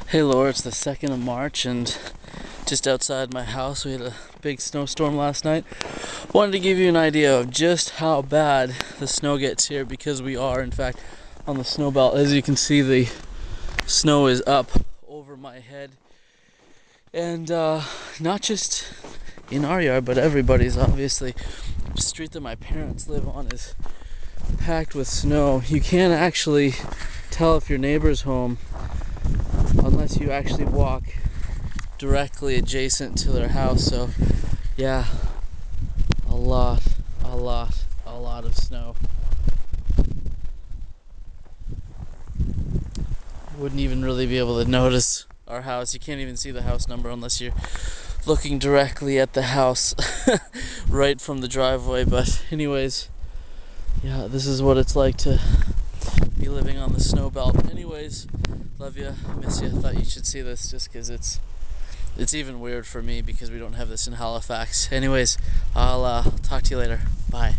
Hey Laura, it's the 2nd of March and just outside my house we had a big snowstorm last night. Wanted to give you an idea of just how bad the snow gets here because we are in fact on the snow belt. As you can see, the snow is up over my head, and not just in our yard but everybody's. Obviously the street that my parents live on is packed with snow. You can't actually tell if your neighbor's home unless you actually walk directly adjacent to their house. So yeah, a lot of snow. Wouldn't even really be able to notice our house. You can't even see the house number unless you're looking directly at the house right from the driveway. But anyways, yeah, this is what it's like to be living on the snow belt. Anyways, love you, miss you. Thought you should see this just because it's even weird for me because we don't have this in Halifax. Anyways, I'll talk to you later. Bye.